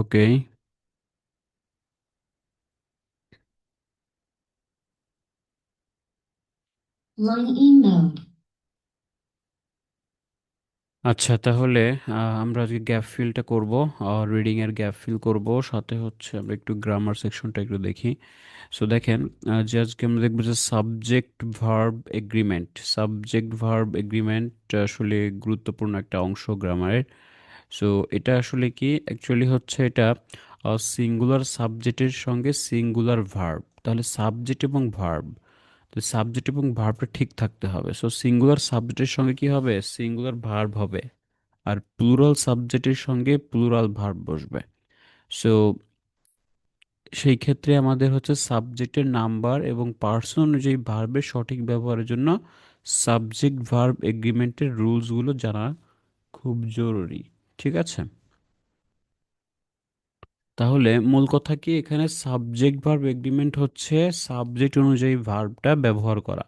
Okay. Line in mode. আচ্ছা, তাহলে আমরা আজকে গ্যাপ ফিলটা করব। রিডিং এর গ্যাপ ফিল করব, সাথে হচ্ছে আমরা একটু গ্রামার সেকশনটা একটু দেখি। সো দেখেন, যে আজকে আমরা দেখবো যে subject verb agreement. Subject verb agreement আসলে গুরুত্বপূর্ণ একটা অংশ গ্রামারের। সো এটা আসলে কি অ্যাকচুয়ালি হচ্ছে এটা সিঙ্গুলার সাবজেক্টের সঙ্গে সিঙ্গুলার ভার্ব। তাহলে সাবজেক্ট এবং ভার্ব, তো সাবজেক্ট এবং ভার্বটা ঠিক থাকতে হবে। সো সিঙ্গুলার সাবজেক্টের সঙ্গে কি হবে? সিঙ্গুলার ভার্ব হবে। আর প্লুরাল সাবজেক্টের সঙ্গে প্লুরাল ভার্ব বসবে। সো সেই ক্ষেত্রে আমাদের হচ্ছে সাবজেক্টের নাম্বার এবং পার্সন অনুযায়ী ভার্বের সঠিক ব্যবহারের জন্য সাবজেক্ট ভার্ব এগ্রিমেন্টের রুলসগুলো জানা খুব জরুরি। ঠিক আছে? তাহলে মূল কথা কি, এখানে সাবজেক্ট ভার্ব এগ্রিমেন্ট হচ্ছে সাবজেক্ট অনুযায়ী ভার্বটা ব্যবহার করা।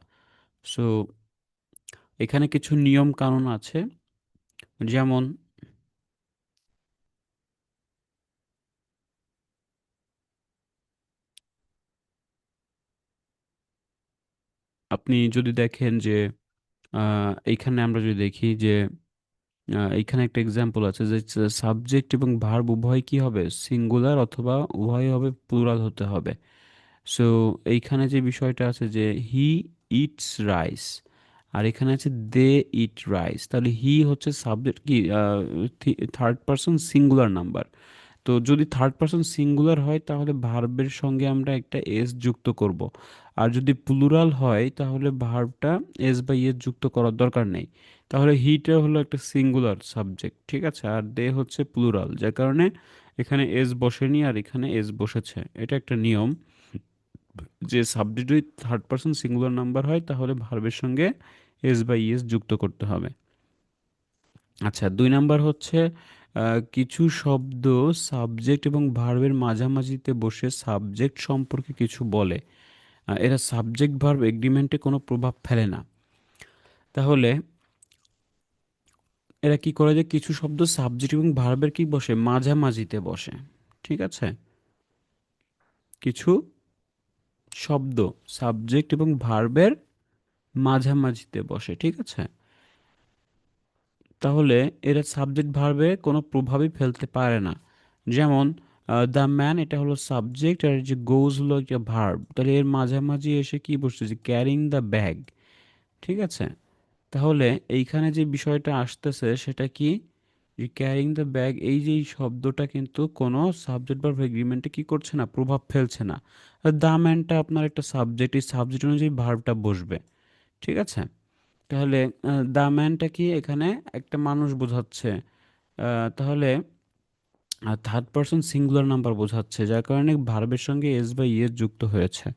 সো এখানে কিছু নিয়ম কানুন আছে। যেমন আপনি যদি দেখেন যে এইখানে আমরা যদি দেখি যে এইখানে একটা এক্সাম্পল আছে যে সাবজেক্ট এবং ভার্ব উভয় কি হবে? সিঙ্গুলার অথবা উভয় হবে প্লুরাল হতে হবে। সো এইখানে যে বিষয়টা আছে যে হি ইটস রাইস, আর এখানে আছে দে ইট রাইস। তাহলে হি হচ্ছে সাবজেক্ট কি, থার্ড পারসন সিঙ্গুলার নাম্বার। তো যদি থার্ড পারসন সিঙ্গুলার হয় তাহলে ভার্বের সঙ্গে আমরা একটা এস যুক্ত করব। আর যদি প্লুরাল হয় তাহলে ভার্বটা এস বা ইএস যুক্ত করার দরকার নেই। তাহলে হিটা হলো একটা সিঙ্গুলার সাবজেক্ট, ঠিক আছে, আর দে হচ্ছে প্লুরাল, যার কারণে এখানে এস বসেনি আর এখানে এস বসেছে। এটা একটা নিয়ম যে সাবজেক্ট যদি থার্ড পারসন সিঙ্গুলার নাম্বার হয় তাহলে ভার্বের সঙ্গে এস বা ইএস যুক্ত করতে হবে। আচ্ছা, দুই নাম্বার হচ্ছে কিছু শব্দ সাবজেক্ট এবং ভার্বের মাঝামাঝিতে বসে সাবজেক্ট সম্পর্কে কিছু বলে। এরা সাবজেক্ট ভার্ব এগ্রিমেন্টে কোনো প্রভাব ফেলে না। তাহলে এরা কি করে যে কিছু শব্দ সাবজেক্ট এবং ভার্বের কি বসে? মাঝামাঝিতে বসে। ঠিক আছে? কিছু শব্দ সাবজেক্ট এবং ভার্বের মাঝামাঝিতে বসে। ঠিক আছে? তাহলে এরা সাবজেক্ট ভার্বে কোনো প্রভাবই ফেলতে পারে না। যেমন দ্য ম্যান, এটা হলো সাবজেক্ট, আর এই যে গোজ হলো একটা ভার্ব। তাহলে এর মাঝামাঝি এসে কি বসতেছে? Carrying the bag. ঠিক আছে? তাহলে এইখানে যে বিষয়টা আসতেছে সেটা কি, যে ক্যারিং দ্য ব্যাগ, এই যে এই শব্দটা কিন্তু কোনো সাবজেক্ট ভার্ব এগ্রিমেন্টে কি করছে না? প্রভাব ফেলছে না। দ্য ম্যানটা আপনার একটা সাবজেক্ট, এই সাবজেক্ট অনুযায়ী ভার্বটা বসবে। ঠিক আছে? তাহলে দ্য ম্যানটা কি এখানে একটা মানুষ বোঝাচ্ছে। তাহলে থার্ড পারসন সিঙ্গুলার নাম্বার বোঝাচ্ছে, যার কারণে ভার্বের সঙ্গে এস বা ইএস যুক্ত হয়েছে।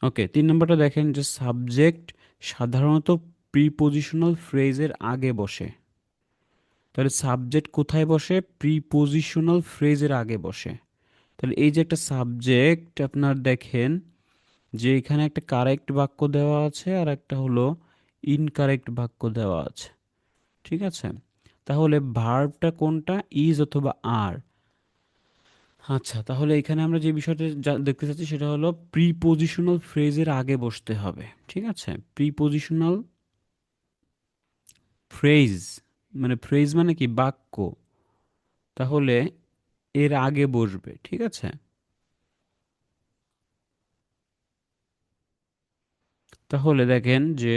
ওকে, তিন নম্বরটা দেখেন যে সাবজেক্ট সাধারণত প্রিপোজিশনাল ফ্রেজের আগে বসে। তাহলে সাবজেক্ট কোথায় বসে? প্রিপোজিশনাল ফ্রেজের আগে বসে। তাহলে এই যে একটা সাবজেক্ট আপনার দেখেন যে এখানে একটা কারেক্ট বাক্য দেওয়া আছে আর একটা হলো ইনকারেক্ট বাক্য দেওয়া আছে। ঠিক আছে? তাহলে ভার্বটা কোনটা? ইজ অথবা আর। আচ্ছা, তাহলে এখানে আমরা যে বিষয়টা দেখতে চাচ্ছি সেটা হলো প্রিপোজিশনাল ফ্রেজের আগে বসতে হবে। ঠিক আছে? প্রিপোজিশনাল ফ্রেজ, মানে ফ্রেজ মানে কি? বাক্য। তাহলে এর আগে বসবে। ঠিক আছে? তাহলে দেখেন যে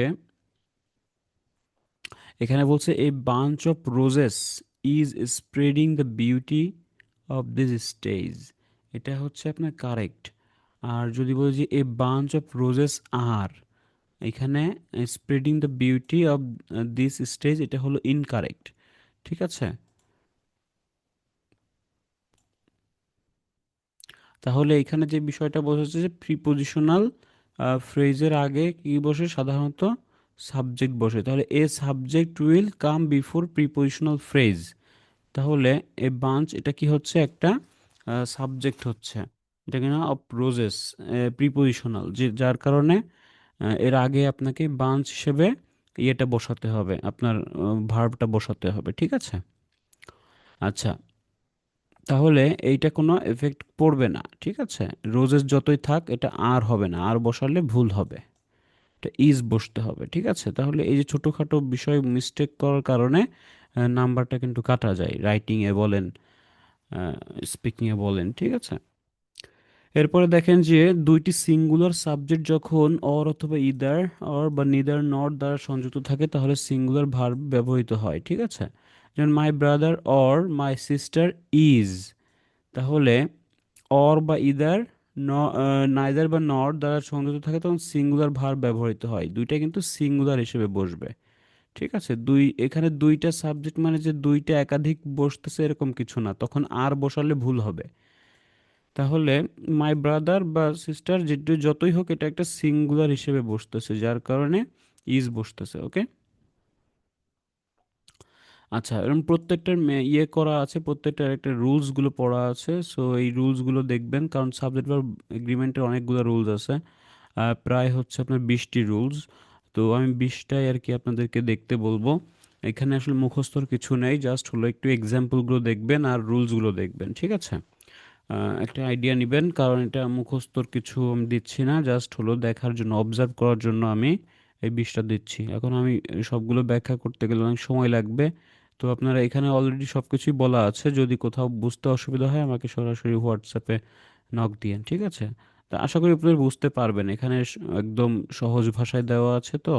এখানে বলছে a bunch of roses is spreading the beauty of this stage. এটা হচ্ছে আপনার কারেক্ট। আর যদি বলি যে এ বাঞ্চ অফ রোজেস আর, এখানে spreading the beauty of this stage, এটা হলো ইনকারেক্ট। ঠিক আছে? তাহলে এখানে যে বিষয়টা বোঝাচ্ছে যে প্রিপোজিশনাল ফ্রেজের আগে কি বসে? সাধারণত সাবজেক্ট বসে। তাহলে a subject will come before prepositional phrase. তাহলে এ বাঞ্চ এটা কি হচ্ছে? একটা সাবজেক্ট হচ্ছে। এটা কিনা অফ রোজেস, প্রিপোজিশনাল, যে যার কারণে এর আগে আপনাকে বাঞ্চ হিসেবে ইয়েটা বসাতে হবে, আপনার ভার্বটা বসাতে হবে। ঠিক আছে? আচ্ছা, তাহলে এইটা কোনো এফেক্ট পড়বে না, ঠিক আছে। রোজেস যতই থাক এটা আর হবে না, আর বসালে ভুল হবে, এটা ইজ বসতে হবে, ঠিক আছে। তাহলে এই যে ছোটোখাটো বিষয় মিস্টেক করার কারণে নাম্বারটা কিন্তু কাটা যায়, রাইটিংয়ে বলেন, স্পিকিংয়ে বলেন, ঠিক আছে। এরপরে দেখেন যে দুইটি সিঙ্গুলার সাবজেক্ট যখন অর অথবা ইদার অর বা নিদার নট দ্বারা সংযুক্ত থাকে তাহলে সিঙ্গুলার ভার্ব ব্যবহৃত হয়, ঠিক আছে। যেমন my brother or my sister is, তাহলে অর বা ইদার, নাইদার বা নট দ্বারা সংযুক্ত থাকে তখন সিঙ্গুলার ভার্ব ব্যবহৃত হয়, দুইটা কিন্তু সিঙ্গুলার হিসেবে বসবে, ঠিক আছে। এখানে দুইটা সাবজেক্ট মানে যে দুইটা একাধিক বসতেছে এরকম কিছু না, তখন আর বসালে ভুল হবে। তাহলে মাই ব্রাদার বা সিস্টার যেটা যতই হোক এটা একটা সিঙ্গুলার হিসেবে বসতেছে, যার কারণে ইজ বসতেছে, ওকে। আচ্ছা, এরকম প্রত্যেকটার ইয়ে করা আছে, প্রত্যেকটার একটা রুলসগুলো পড়া আছে, সো এই রুলসগুলো দেখবেন, কারণ সাবজেক্ট ভার্ব এগ্রিমেন্টের অনেকগুলো রুলস আছে, প্রায় হচ্ছে আপনার 20টি রুলস। তো আমি 20টাই আর কি আপনাদেরকে দেখতে বলবো। এখানে আসলে মুখস্থর কিছু নেই, জাস্ট হলো একটু এক্সাম্পলগুলো দেখবেন আর রুলসগুলো দেখবেন, ঠিক আছে। একটা আইডিয়া নেবেন, কারণ এটা মুখস্থর কিছু আমি দিচ্ছি না, জাস্ট হলো দেখার জন্য, অবজার্ভ করার জন্য আমি এই 20টা দিচ্ছি। এখন আমি সবগুলো ব্যাখ্যা করতে গেলে অনেক সময় লাগবে। তো আপনারা এখানে অলরেডি সব কিছুই বলা আছে, যদি কোথাও বুঝতে অসুবিধা হয় আমাকে সরাসরি হোয়াটসঅ্যাপে নক দিয়েন, ঠিক আছে। তা আশা করি আপনারা বুঝতে পারবেন, এখানে একদম সহজ ভাষায় দেওয়া আছে, তো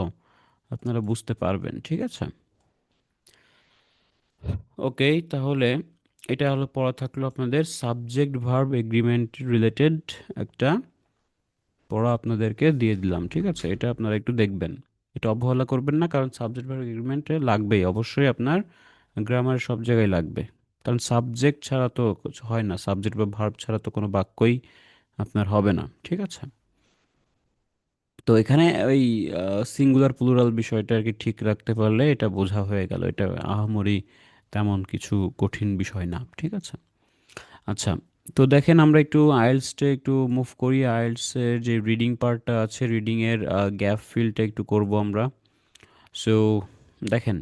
আপনারা বুঝতে পারবেন, ঠিক আছে। ওকে, তাহলে এটা হলো পড়া থাকলো আপনাদের সাবজেক্ট ভার্ব এগ্রিমেন্ট রিলেটেড একটা পড়া আপনাদেরকে দিয়ে দিলাম, ঠিক আছে। এটা আপনারা একটু দেখবেন, এটা অবহেলা করবেন না, কারণ সাবজেক্ট ভার্ব এগ্রিমেন্টে লাগবেই অবশ্যই, আপনার গ্রামার সব জায়গায় লাগবে, কারণ সাবজেক্ট ছাড়া তো কিছু হয় না, সাবজেক্ট বা ভার্ব ছাড়া তো কোনো বাক্যই আপনার হবে না, ঠিক আছে। তো এখানে ওই সিঙ্গুলার প্লুরাল বিষয়টা আর কি ঠিক রাখতে পারলে এটা বোঝা হয়ে গেল, এটা আহামরি তেমন কিছু কঠিন বিষয় না, ঠিক আছে। আচ্ছা, তো দেখেন আমরা একটু আইএলটিএসটা একটু মুভ করি, আইএলটিএস এর যে রিডিং পার্টটা আছে, রিডিং এর গ্যাপ ফিলটা একটু করব আমরা। সো দেখেন,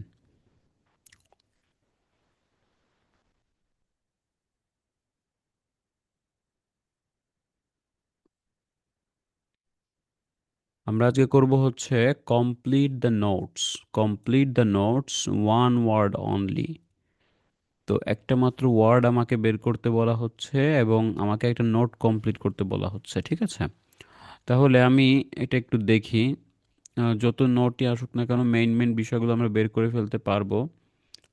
আমরা আজকে করব হচ্ছে complete the notes, complete the notes one word only. তো একটা মাত্র ওয়ার্ড আমাকে বের করতে বলা হচ্ছে এবং আমাকে একটা নোট কমপ্লিট করতে বলা হচ্ছে, ঠিক আছে। তাহলে আমি এটা একটু দেখি, যত নোটই আসুক না কেন মেইন মেইন বিষয়গুলো আমরা বের করে ফেলতে পারবো।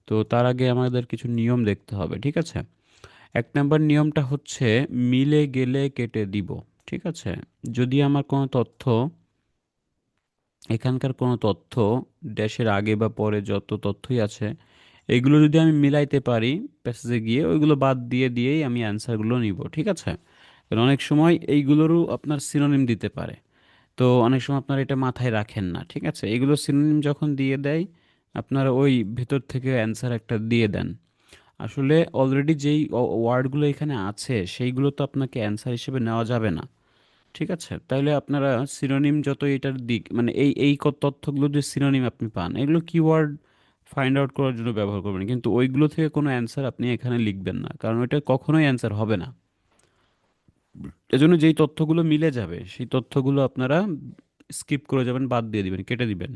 তো তার আগে আমাদের কিছু নিয়ম দেখতে হবে, ঠিক আছে। 1 নম্বর নিয়মটা হচ্ছে মিলে গেলে কেটে দিব, ঠিক আছে। যদি আমার কোনো তথ্য, এখানকার কোনো তথ্য ড্যাশের আগে বা পরে যত তথ্যই আছে এগুলো যদি আমি মিলাইতে পারি প্যাসেজে গিয়ে, ওইগুলো বাদ দিয়ে দিয়েই আমি অ্যান্সারগুলো নিব, ঠিক আছে। কারণ অনেক সময় এইগুলোরও আপনার সিনোনিম দিতে পারে, তো অনেক সময় আপনারা এটা মাথায় রাখেন না, ঠিক আছে। এগুলো সিনোনিম যখন দিয়ে দেয় আপনারা ওই ভেতর থেকে অ্যান্সার একটা দিয়ে দেন। আসলে অলরেডি যেই ওয়ার্ডগুলো এখানে আছে সেইগুলো তো আপনাকে অ্যান্সার হিসেবে নেওয়া যাবে না, ঠিক আছে। তাইলে আপনারা সিনোনিম যত এটার দিক মানে তথ্যগুলো যে সিনোনিম আপনি পান এগুলো কিওয়ার্ড ফাইন্ড আউট করার জন্য ব্যবহার করবেন, কিন্তু ওইগুলো থেকে কোনো অ্যান্সার আপনি এখানে লিখবেন না, কারণ ওইটা কখনোই অ্যান্সার হবে না। এজন্য যেই তথ্যগুলো মিলে যাবে সেই তথ্যগুলো আপনারা স্কিপ করে যাবেন, বাদ দিয়ে দিবেন, কেটে দিবেন।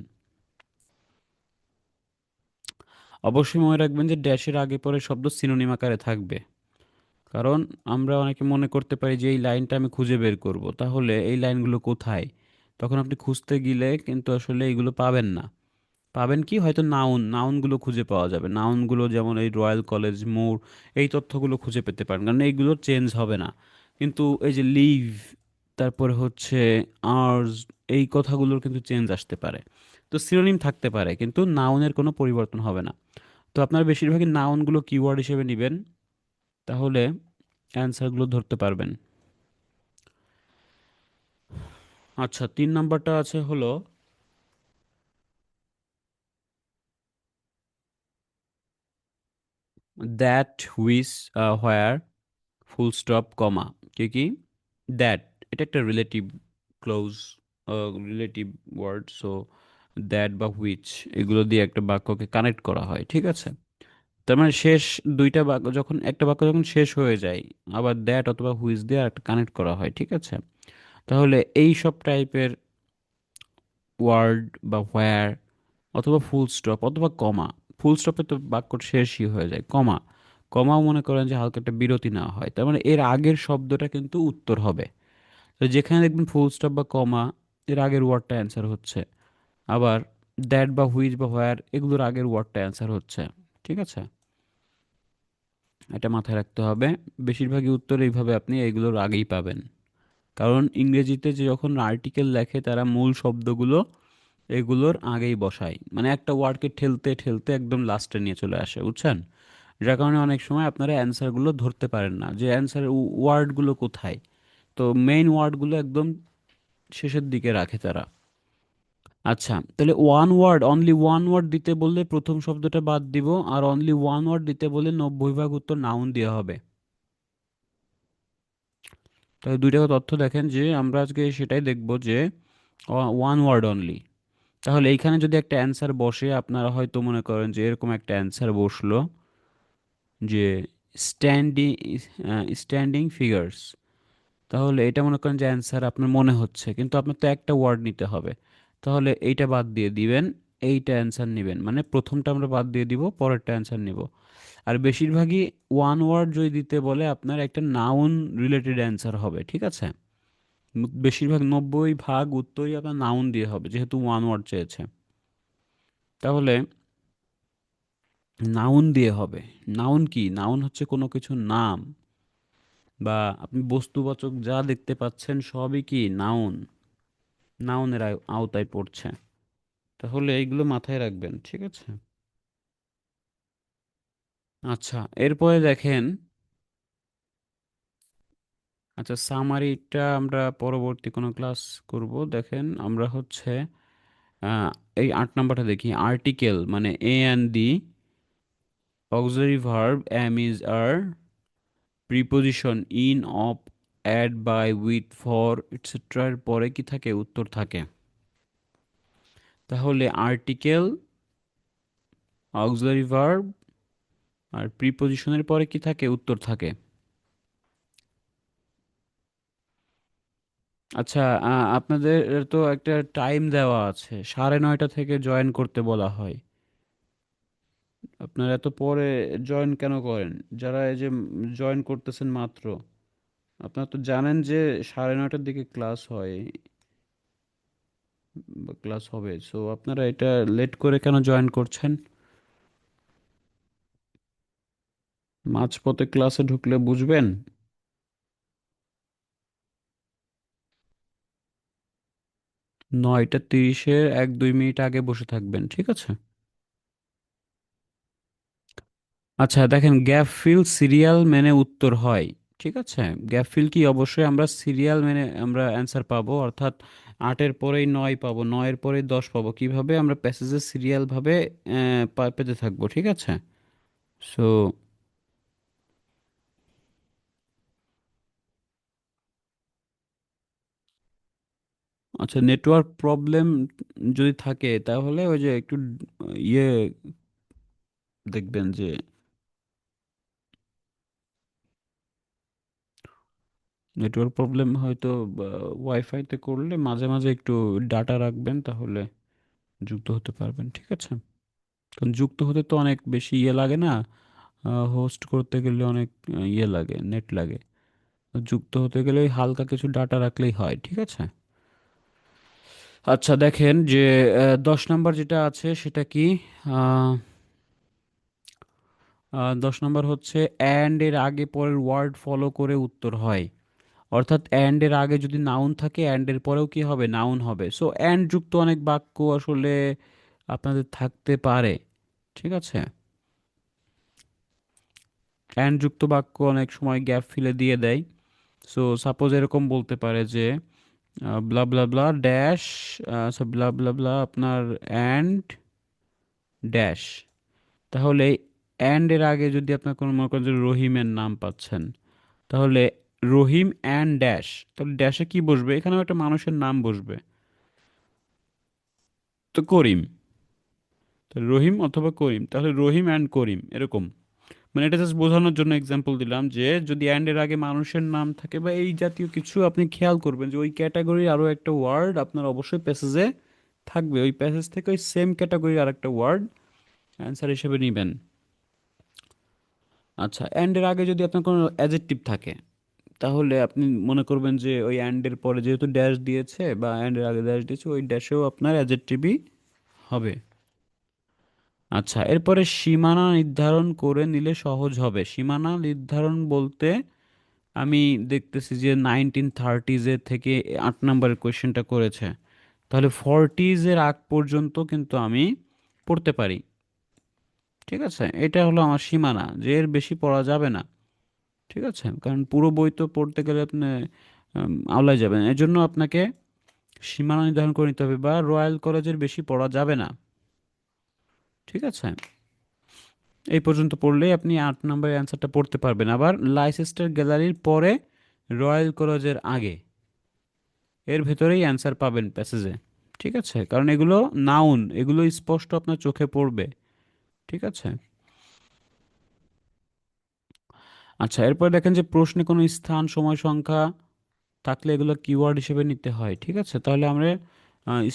অবশ্যই মনে রাখবেন যে ড্যাশের আগে পরে শব্দ সিনোনিম আকারে থাকবে, কারণ আমরা অনেকে মনে করতে পারি যে এই লাইনটা আমি খুঁজে বের করব, তাহলে এই লাইনগুলো কোথায়, তখন আপনি খুঁজতে গেলে কিন্তু আসলে এইগুলো পাবেন না। পাবেন কি, হয়তো নাউনগুলো খুঁজে পাওয়া যাবে, নাউনগুলো যেমন এই রয়্যাল কলেজ, মোর, এই তথ্যগুলো খুঁজে পেতে পারেন, কারণ এইগুলো চেঞ্জ হবে না। কিন্তু এই যে লিভ, তারপরে হচ্ছে আর্স, এই কথাগুলোর কিন্তু চেঞ্জ আসতে পারে। তো সিনোনিম থাকতে পারে কিন্তু নাউনের কোনো পরিবর্তন হবে না। তো আপনারা বেশিরভাগই নাউনগুলো কিওয়ার্ড হিসেবে নেবেন, তাহলে অ্যান্সারগুলো ধরতে পারবেন। আচ্ছা, 3 নাম্বারটা আছে হলো that, which, where, full stop, comma. কি কি? দ্যাট, এটা একটা relative clause, relative word, so that বা হুইচ এগুলো দিয়ে একটা বাক্যকে কানেক্ট করা হয়, ঠিক আছে। তার মানে শেষ দুইটা বাক্য যখন একটা বাক্য যখন শেষ হয়ে যায়, আবার দ্যাট অথবা হুইজ দিয়ে একটা কানেক্ট করা হয়, ঠিক আছে? তাহলে এই সব টাইপের ওয়ার্ড বা হোয়ার অথবা ফুল স্টপ অথবা কমা, ফুল স্টপে তো বাক্য শেষই হয়ে যায়, কমা, কমাও মনে করেন যে হালকা একটা বিরতি নেওয়া হয়, তার মানে এর আগের শব্দটা কিন্তু উত্তর হবে। তো যেখানে দেখবেন ফুল স্টপ বা কমা, এর আগের ওয়ার্ডটা অ্যান্সার হচ্ছে। আবার দ্যাট বা হুইচ বা হোয়ার এগুলোর আগের ওয়ার্ডটা অ্যান্সার হচ্ছে, ঠিক আছে? এটা মাথায় রাখতে হবে। বেশিরভাগই উত্তর এইভাবে আপনি এইগুলোর আগেই পাবেন। কারণ ইংরেজিতে যে যখন আর্টিকেল লেখে তারা মূল শব্দগুলো এগুলোর আগেই বসায়, মানে একটা ওয়ার্ডকে ঠেলতে ঠেলতে একদম লাস্টে নিয়ে চলে আসে, বুঝছেন? যার কারণে অনেক সময় আপনারা অ্যান্সারগুলো ধরতে পারেন না যে অ্যান্সারের ওয়ার্ডগুলো কোথায়। তো মেইন ওয়ার্ডগুলো একদম শেষের দিকে রাখে তারা। আচ্ছা, তাহলে one word, only one word দিতে বললে প্রথম শব্দটা বাদ দিব, আর অনলি ওয়ান ওয়ার্ড দিতে বললে 90% উত্তর নাউন দেওয়া হবে। তাহলে দুইটা তথ্য দেখেন যে আমরা আজকে সেটাই দেখব যে ওয়ান ওয়ার্ড অনলি। তাহলে এইখানে যদি একটা অ্যান্সার বসে, আপনারা হয়তো মনে করেন যে এরকম একটা অ্যান্সার বসলো যে স্ট্যান্ডিং স্ট্যান্ডিং ফিগার্স, তাহলে এটা মনে করেন যে অ্যান্সার আপনার মনে হচ্ছে, কিন্তু আপনার তো একটা ওয়ার্ড নিতে হবে। তাহলে এইটা বাদ দিয়ে দিবেন, এইটা অ্যান্সার নেবেন, মানে প্রথমটা আমরা বাদ দিয়ে দিব, পরেরটা অ্যান্সার নিব। আর বেশিরভাগই ওয়ান ওয়ার্ড যদি দিতে বলে আপনার একটা নাউন রিলেটেড অ্যান্সার হবে, ঠিক আছে? বেশিরভাগ 90% উত্তরই আপনার নাউন দিয়ে হবে, যেহেতু ওয়ান ওয়ার্ড চেয়েছে। তাহলে নাউন দিয়ে হবে। নাউন কি? নাউন হচ্ছে কোনো কিছুর নাম, বা আপনি বস্তুবাচক যা দেখতে পাচ্ছেন সবই কি নাউন, নাউনের আওতায় পড়ছে। তাহলে এইগুলো মাথায় রাখবেন, ঠিক আছে? আচ্ছা, এরপরে দেখেন, আচ্ছা সামারিটা আমরা পরবর্তী কোনো ক্লাস করব। দেখেন আমরা হচ্ছে আহ, এই 8 নাম্বারটা দেখি, আর্টিকেল মানে a and the, auxiliary verb am is are, preposition in, of, add, by, with, for, এটসেট্রার পরে কি থাকে? উত্তর থাকে। তাহলে আর্টিকেল, অক্সিলারি ভার্ব আর প্রিপোজিশনের পরে কি থাকে? উত্তর থাকে। আচ্ছা, আপনাদের তো একটা টাইম দেওয়া আছে, 9:30 থেকে জয়েন করতে বলা হয়। আপনারা এত পরে জয়েন কেন করেন? যারা এই যে জয়েন করতেছেন মাত্র, আপনারা তো জানেন যে 9:30 দিকে ক্লাস হয় বা ক্লাস হবে, সো আপনারা এটা লেট করে কেন জয়েন করছেন? মাঝপথে ক্লাসে ঢুকলে বুঝবেন। 9:30-এর 1-2 মিনিট আগে বসে থাকবেন, ঠিক আছে? আচ্ছা দেখেন, গ্যাপ ফিল সিরিয়াল মেনে উত্তর হয়, ঠিক আছে? গ্যাপ ফিল কি? অবশ্যই আমরা সিরিয়াল মেনে আমরা অ্যান্সার পাবো, অর্থাৎ 8-এর পরেই 9 পাবো, 9-এর পরেই 10 পাবো, কিভাবে? আমরা প্যাসেজের সিরিয়াল ভাবে পেতে থাকবো, ঠিক আছে? সো আচ্ছা, নেটওয়ার্ক প্রবলেম যদি থাকে তাহলে ওই যে একটু ইয়ে দেখবেন যে নেটওয়ার্ক প্রবলেম হয়তো ওয়াইফাইতে করলে মাঝে মাঝে একটু ডাটা রাখবেন, তাহলে যুক্ত হতে পারবেন, ঠিক আছে? কারণ যুক্ত হতে তো অনেক বেশি ইয়ে লাগে না, হোস্ট করতে গেলে অনেক ইয়ে লাগে, নেট লাগে। যুক্ত হতে গেলে ওই হালকা কিছু ডাটা রাখলেই হয়, ঠিক আছে? আচ্ছা দেখেন যে 10 নাম্বার যেটা আছে সেটা কি? 10 নাম্বার হচ্ছে অ্যান্ড এর আগে পরের ওয়ার্ড ফলো করে উত্তর হয়। অর্থাৎ অ্যান্ড এর আগে যদি নাউন থাকে, অ্যান্ড এর পরেও কি হবে? নাউন হবে। সো অ্যান্ড যুক্ত অনেক বাক্য আসলে আপনাদের থাকতে পারে, ঠিক আছে? অ্যান্ড যুক্ত বাক্য অনেক সময় গ্যাপ ফিলে দিয়ে দেয়। সো সাপোজ এরকম বলতে পারে যে ব্লা ব্লা ব্লা ড্যাশ, ব্লা ব্লা ব্লা আপনার অ্যান্ড ড্যাশ। তাহলে অ্যান্ড এর আগে যদি আপনার কোনো মনে করেন যে রহিমের নাম পাচ্ছেন, তাহলে রহিম অ্যান্ড ড্যাশ, তাহলে ড্যাশে কি বসবে? এখানেও একটা মানুষের নাম বসবে, তো করিম। তাহলে রহিম অথবা করিম, তাহলে রহিম অ্যান্ড করিম এরকম। মানে এটা জাস্ট বোঝানোর জন্য এক্সাম্পল দিলাম যে যদি অ্যান্ড এর আগে মানুষের নাম থাকে বা এই জাতীয় কিছু, আপনি খেয়াল করবেন যে ওই ক্যাটাগরির আরও একটা ওয়ার্ড আপনার অবশ্যই প্যাসেজে থাকবে, ওই প্যাসেজ থেকে ওই সেম ক্যাটাগরির আর একটা ওয়ার্ড অ্যান্সার হিসেবে নেবেন। আচ্ছা, অ্যান্ড এর আগে যদি আপনার কোনো অ্যাজেক্টিভ থাকে, তাহলে আপনি মনে করবেন যে ওই অ্যান্ড এর পরে যেহেতু ড্যাশ দিয়েছে বা অ্যান্ড এর আগে ড্যাশ দিয়েছে, ওই ড্যাশেও আপনার অ্যাজেক্টিভই হবে। আচ্ছা, এরপরে সীমানা নির্ধারণ করে নিলে সহজ হবে। সীমানা নির্ধারণ বলতে আমি দেখতেছি যে 1930s থেকে 8 নম্বরের কোয়েশ্চেনটা করেছে, তাহলে 40s আগ পর্যন্ত কিন্তু আমি পড়তে পারি। ঠিক আছে, এটা হলো আমার সীমানা, যে এর বেশি পড়া যাবে না। ঠিক আছে, কারণ পুরো বই তো পড়তে গেলে আপনি আওলায় যাবেন, এর জন্য আপনাকে সীমানা নির্ধারণ করে নিতে হবে, বা রয়্যাল কলেজের বেশি পড়া যাবে না। ঠিক আছে, এই পর্যন্ত পড়লেই আপনি 8 নম্বরের অ্যান্সারটা পড়তে পারবেন। আবার লাইসেস্টার গ্যালারির পরে রয়্যাল কলেজের আগে, এর ভেতরেই অ্যান্সার পাবেন প্যাসেজে। ঠিক আছে, কারণ এগুলো নাউন, এগুলো স্পষ্ট আপনার চোখে পড়বে। ঠিক আছে। আচ্ছা, এরপর দেখেন যে প্রশ্নে কোনো স্থান, সময়, সংখ্যা থাকলে এগুলো কিওয়ার্ড হিসেবে নিতে হয়। ঠিক আছে, তাহলে আমরা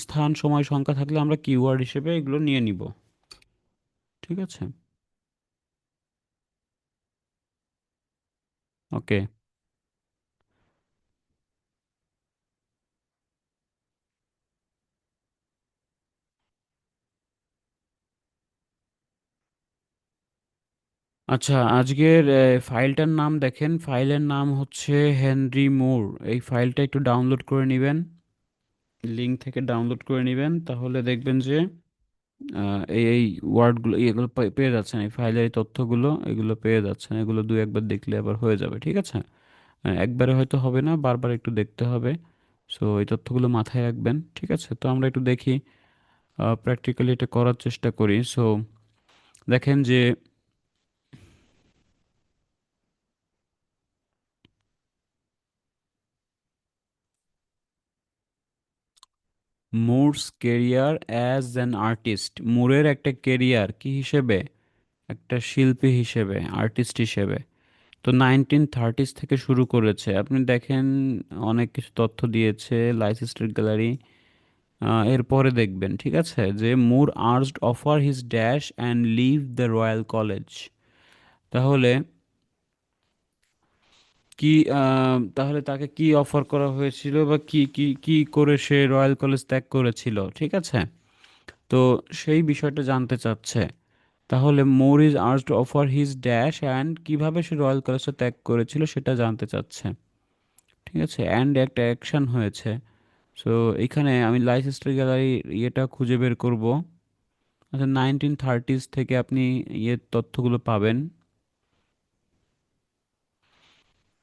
স্থান, সময়, সংখ্যা থাকলে আমরা কিওয়ার্ড হিসেবে এগুলো নিয়ে নিব। ঠিক আছে। ওকে। আচ্ছা, আজকের ফাইলটার নাম দেখেন, ফাইলের নাম হচ্ছে হেনরি মুর। এই ফাইলটা একটু ডাউনলোড করে নেবেন, লিঙ্ক থেকে ডাউনলোড করে নেবেন, তাহলে দেখবেন যে এই ওয়ার্ডগুলো এগুলো পেয়ে যাচ্ছেন, এই ফাইলের এই তথ্যগুলো এগুলো পেয়ে যাচ্ছেন, এগুলো দুই একবার দেখলে আবার হয়ে যাবে। ঠিক আছে, একবারে হয়তো হবে না, বারবার একটু দেখতে হবে। সো এই তথ্যগুলো মাথায় রাখবেন। ঠিক আছে, তো আমরা একটু দেখি, প্র্যাকটিক্যালি এটা করার চেষ্টা করি। সো দেখেন যে Moore's career as an artist, মুরের একটা কেরিয়ার কি হিসেবে, একটা শিল্পী হিসেবে, আর্টিস্ট হিসেবে। তো 1930s থেকে শুরু করেছে, আপনি দেখেন অনেক কিছু তথ্য দিয়েছে লাইসেস্টার গ্যালারি। এরপরে দেখবেন, ঠিক আছে, যে Moore urged offer his dash and leave the royal college. তাহলে কি তাহলে তাকে কি অফার করা হয়েছিল, বা কি কি কি করে সে রয়্যাল কলেজ ত্যাগ করেছিল। ঠিক আছে, তো সেই বিষয়টা জানতে চাচ্ছে। তাহলে মোর is urged two offer his dash and কিভাবে সে রয়্যাল কলেজটা ত্যাগ করেছিল সেটা জানতে চাচ্ছে। ঠিক আছে, অ্যান্ড একটা অ্যাকশন হয়েছে। সো এখানে আমি লাইসেস্টার গ্যালারি ইয়েটা খুঁজে বের করব। আচ্ছা, 1930s থেকে আপনি ইয়ে তথ্যগুলো পাবেন,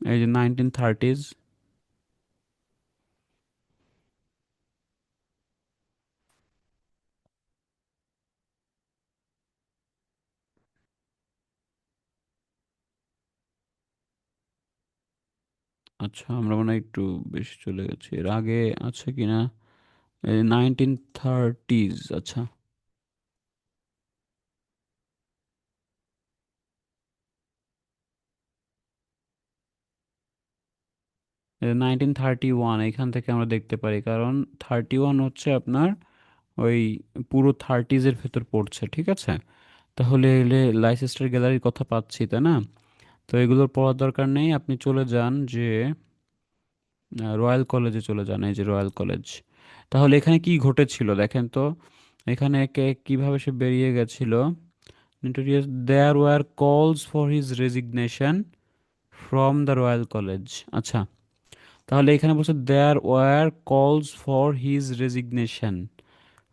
এই যে 1930s। আচ্ছা, আমরা মনে হয় একটু বেশি চলে গেছি, এর আগে আছে কিনা। এই 1930s, আচ্ছা, 1931 এখান থেকে আমরা দেখতে পারি, কারণ 31 হচ্ছে আপনার ওই পুরো থার্টিজের ভেতর পড়ছে। ঠিক আছে, তাহলে এলে লাইসেস্টার গ্যালারির কথা পাচ্ছি, তাই না? তো এগুলোর পড়ার দরকার নেই, আপনি চলে যান যে রয়্যাল কলেজে চলে যান, এই যে রয়্যাল কলেজ। তাহলে এখানে কি ঘটেছিল দেখেন তো, এখানে একে কিভাবে সে বেরিয়ে গেছিল। Notorious there were calls for his resignation from the royal college. আচ্ছা, তাহলে এখানে বলছে there were calls for his resignation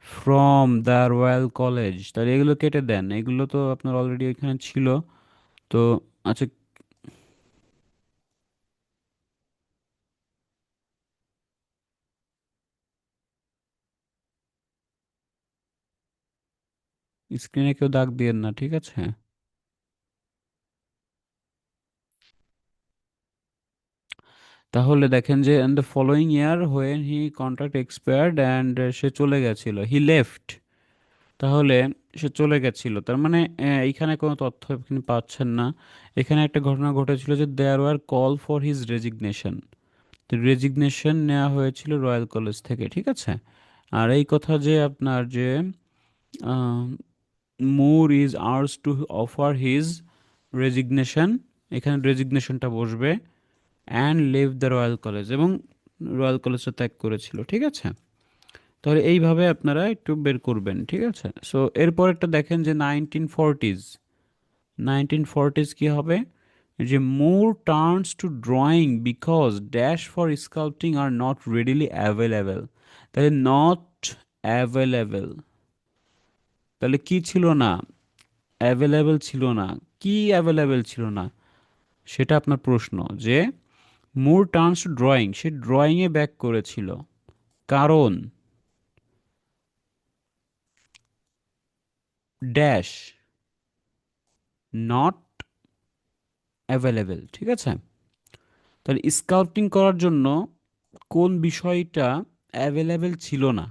from the royal college, তাহলে এগুলো কেটে দেন, এগুলো তো আপনার অলরেডি এখানে ছিল। তো আচ্ছা, স্ক্রিনে কেউ দাগ দিয়েন না, ঠিক আছে। তাহলে দেখেন যে in the following year when he contract expired and সে চলে গেছিল, হি লেফট। তাহলে সে চলে গেছিল, তার মানে এইখানে কোনো তথ্য আপনি পাচ্ছেন না। এখানে একটা ঘটনা ঘটেছিল যে there were call for his resignation, তো রেজিগনেশন নেওয়া হয়েছিল রয়্যাল কলেজ থেকে, ঠিক আছে। আর এই কথা যে আপনার যে Moore is urged to offer his resignation, এখানে রেজিগনেশনটা বসবে and leave the royal College, এবং রয়্যাল কলেজটা ত্যাগ করেছিল, ঠিক আছে। তাহলে এইভাবে আপনারা একটু বের করবেন, ঠিক আছে। সো এরপর একটা দেখেন যে 1940s, 1940s কি হবে, যে Moore turns to drawing because dash for sculpting are not readily available. তাহলে নট অ্যাভেলেবেল, তাহলে কি ছিল না, অ্যাভেলেবেল ছিল না। কি অ্যাভেলেবেল ছিল না সেটা আপনার প্রশ্ন, যে Moore turns to drawing, say ড্রয়িংয়ে back করেছিল, কারণ ড্যাশ নট অ্যাভেলেবেল, ঠিক আছে। তাহলে স্কাল্পটিং করার জন্য কোন বিষয়টা অ্যাভেলেবেল ছিল না,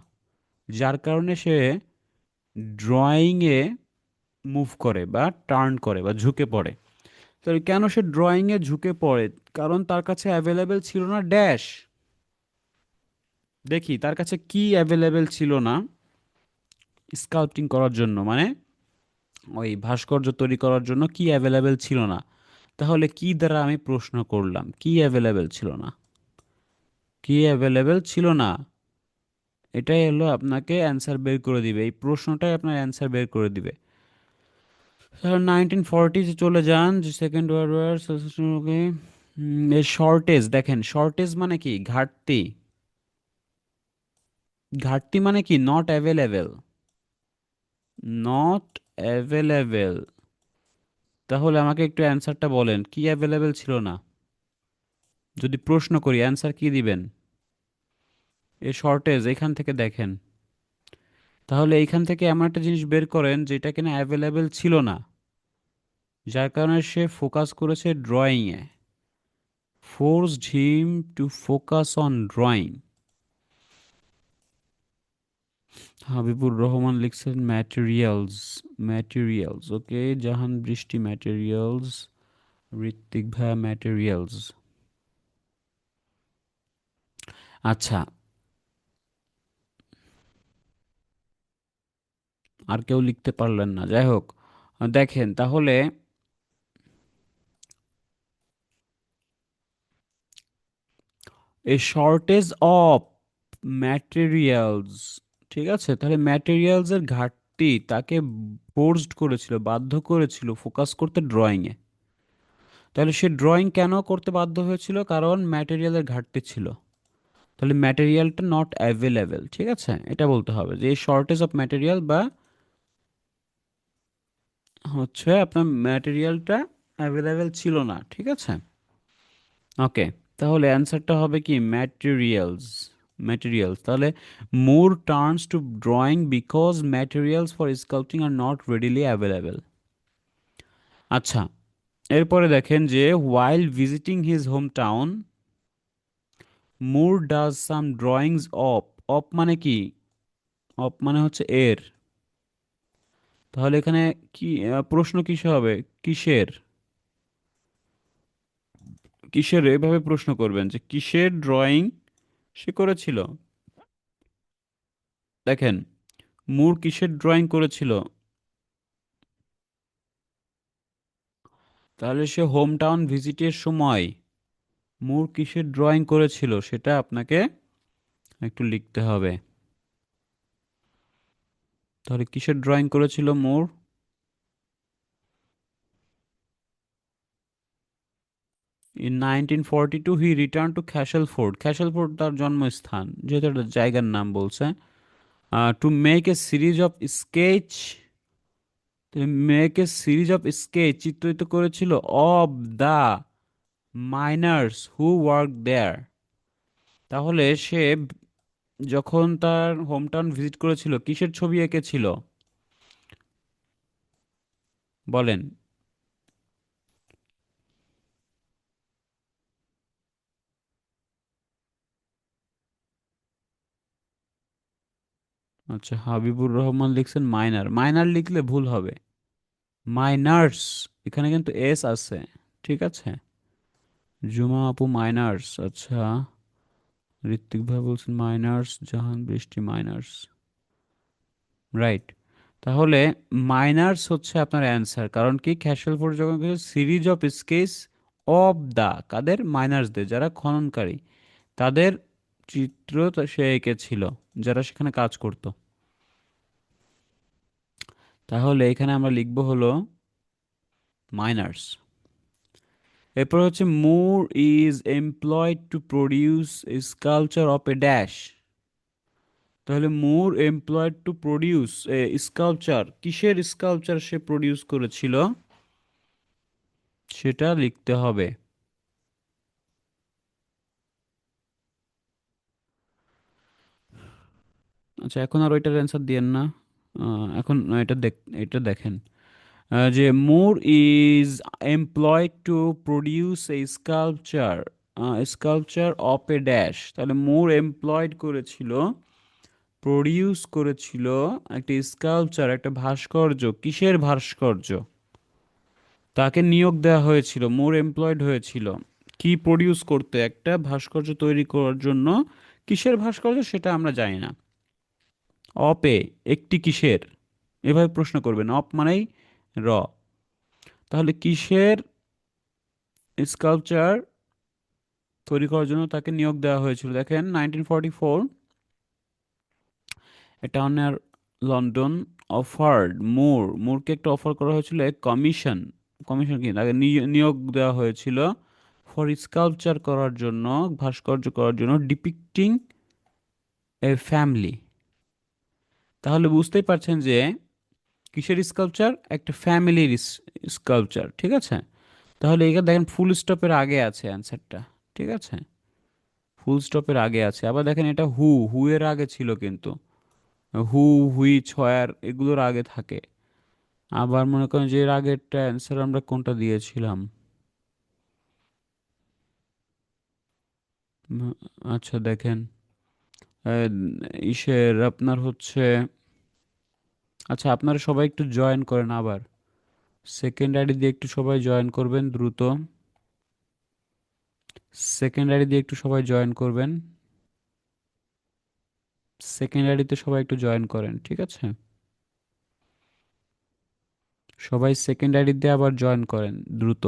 যার কারণে সে ড্রয়িংয়ে মুভ করে বা টার্ন করে বা ঝুঁকে পড়ে। তাহলে কেন সে ড্রয়িংয়ে ঝুঁকে পড়ে, কারণ তার কাছে অ্যাভেলেবেল ছিল না ড্যাশ। দেখি তার কাছে কি অ্যাভেলেবেল ছিল না স্কাল্পটিং করার জন্য, মানে ওই ভাস্কর্য তৈরি করার জন্য কি অ্যাভেলেবেল ছিল না। তাহলে কি দ্বারা আমি প্রশ্ন করলাম, কি অ্যাভেলেবেল ছিল না, কি অ্যাভেলেবেল ছিল না, এটাই হলো আপনাকে অ্যান্সার বের করে দিবে, এই প্রশ্নটাই আপনার অ্যান্সার বের করে দিবে। 1940 চলে যান, যে সেকেন্ড ওয়ার্ল্ড ওয়ার, এর শর্টেজ দেখেন, শর্টেজ মানে কি, ঘাটতি। ঘাটতি মানে কি, নট অ্যাভেলেবেল, নট অ্যাভেলেবেল। তাহলে আমাকে একটু অ্যান্সারটা বলেন, কি অ্যাভেলেবেল ছিল না। যদি প্রশ্ন করি অ্যান্সার কি দিবেন, এ শর্টেজ এখান থেকে দেখেন। তাহলে এইখান থেকে এমন একটা জিনিস বের করেন যেটা কিনা অ্যাভেলেবেল ছিল না, যার কারণে সে ফোকাস করেছে ড্রয়িংয়ে, forced him to focus on drawing. Habibur Rahman লিখছেন ম্যাটেরিয়ালস, ম্যাটেরিয়ালস ওকে, জাহান বৃষ্টি ম্যাটেরিয়ালস, ঋত্বিক ভাইয়া ম্যাটেরিয়ালস। আচ্ছা, আর কেউ লিখতে পারলেন না, যাই হোক। দেখেন তাহলে এ শর্টেজ অফ ম্যাটেরিয়ালস, ঠিক আছে। তাহলে ম্যাটেরিয়ালস এর ঘাটতি তাকে ফোর্সড করেছিল, বাধ্য করেছিল ফোকাস করতে ড্রয়িংয়ে। তাহলে সে ড্রয়িং কেন করতে বাধ্য হয়েছিল, কারণ ম্যাটেরিয়ালের ঘাটতি ছিল। তাহলে ম্যাটেরিয়ালটা নট অ্যাভেলেবেল, ঠিক আছে, এটা বলতে হবে যে এই শর্টেজ অফ ম্যাটেরিয়াল বা হচ্ছে আপনার ম্যাটেরিয়ালটা অ্যাভেলেবেল ছিল না, ঠিক আছে। ওকে, তাহলে অ্যান্সারটা হবে কি ম্যাটেরিয়ালস, ম্যাটেরিয়ালস। তাহলে Moore turns to drawing because materials for sculpting are not readily available. আচ্ছা, এরপরে দেখেন যে while visiting his home town Moore does some drawings of, of মানে কি, অফ মানে হচ্ছে এর। তাহলে এখানে কি প্রশ্ন কিসে হবে, কিসের, কিসের, এভাবে প্রশ্ন করবেন যে কিসের ড্রয়িং সে করেছিল। দেখেন মুর কিসের ড্রয়িং করেছিল, তাহলে সে হোম টাউন ভিজিটের সময় মুর কিসের ড্রয়িং করেছিল সেটা আপনাকে একটু লিখতে হবে। তাহলে কিসের ড্রয়িং করেছিল Moore. In 1942 he return to Castleford, Castleford তার জন্মস্থান, যেহেতু একটা জায়গার নাম বলছে। To make a series of sketch, make a series of sketch চিত্রিত করেছিল of the miners who work there. তাহলে সে যখন তার হোম টাউন ভিজিট করেছিল কিসের ছবি এঁকেছিল বলেন। আচ্ছা, হাবিবুর রহমান লিখছেন মাইনার। মাইনার লিখলে ভুল হবে। মাইনার্স, এখানে কিন্তু এস আছে। ঠিক আছে। জুমা আপু মাইনার্স, আচ্ছা। ঋত্বিক ভাই বলছেন মাইনার্স, জাহান বৃষ্টি মাইনার্স। রাইট। তাহলে মাইনার্স হচ্ছে আপনার অ্যান্সার, কারণ কি ক্যাশলফোর্ড যখন series of sketch of the, কাদের? মাইনার্সদের, যারা খননকারী, তাদের চিত্র সে এঁকেছিল, যারা সেখানে কাজ করত। তাহলে এখানে আমরা লিখব হলো মাইনার্স। এরপর হচ্ছে Moore is employed to produce sculpture of a dash. তাহলে Moore employed to produce a sculpture, কিসের স্কালচার সে প্রডিউস করেছিল সেটা লিখতে হবে। আচ্ছা, এখন আর ওইটার অ্যান্সার দিয়েন না। এখন এটা দেখেন, যে Moore is employed to produce a sculpture, sculpture of a dash. তাহলে মুর এমপ্লয়েড করেছিল, প্রডিউস করেছিল একটা স্কাল্পচার, একটা ভাস্কর্য। কিসের ভাস্কর্য? তাকে নিয়োগ দেওয়া হয়েছিল, মোর এমপ্লয়েড হয়েছিল কি প্রডিউস করতে, একটা ভাস্কর্য তৈরি করার জন্য। কিসের ভাস্কর্য সেটা আমরা জানি না। অপে, একটি কিসের, এভাবে প্রশ্ন করবেন। অপ মানেই র। তাহলে কিসের স্কাল্পচার তৈরি করার জন্য তাকে নিয়োগ দেওয়া হয়েছিল? দেখেন 1944, এটা অনার লন্ডন অফার্ড মুর, মুরকে একটা অফার করা হয়েছিল কমিশন। কমিশন কি, তাকে নিয়োগ দেওয়া হয়েছিল ফর স্কাল্পচার করার জন্য, ভাস্কর্য করার জন্য, ডিপিক্টিং এ ফ্যামিলি। তাহলে বুঝতেই পারছেন যে কিসের স্কাল্পচার, একটা ফ্যামিলির স্কাল্পচার। ঠিক আছে। তাহলে এখানে দেখেন ফুল স্টপের আগে আছে অ্যান্সারটা। ঠিক আছে, ফুল স্টপের আগে আছে। আবার দেখেন এটা হু, হু এর আগে ছিল কিন্তু। হু, হুইচ, হোয়ার এগুলোর আগে থাকে। আবার মনে করেন যে এর আগেরটা অ্যান্সার আমরা কোনটা দিয়েছিলাম। উম, আচ্ছা দেখেন, আহ, ইসের আপনার হচ্ছে, আচ্ছা আপনারা সবাই একটু জয়েন করেন আবার। সেকেন্ড আইডি দিয়ে একটু সবাই জয়েন করবেন দ্রুত। সেকেন্ড আইডি দিয়ে একটু সবাই জয়েন করবেন। সেকেন্ড আইডিতে সবাই একটু জয়েন করেন, ঠিক আছে? সবাই সেকেন্ড আইডি দিয়ে আবার জয়েন করেন দ্রুত।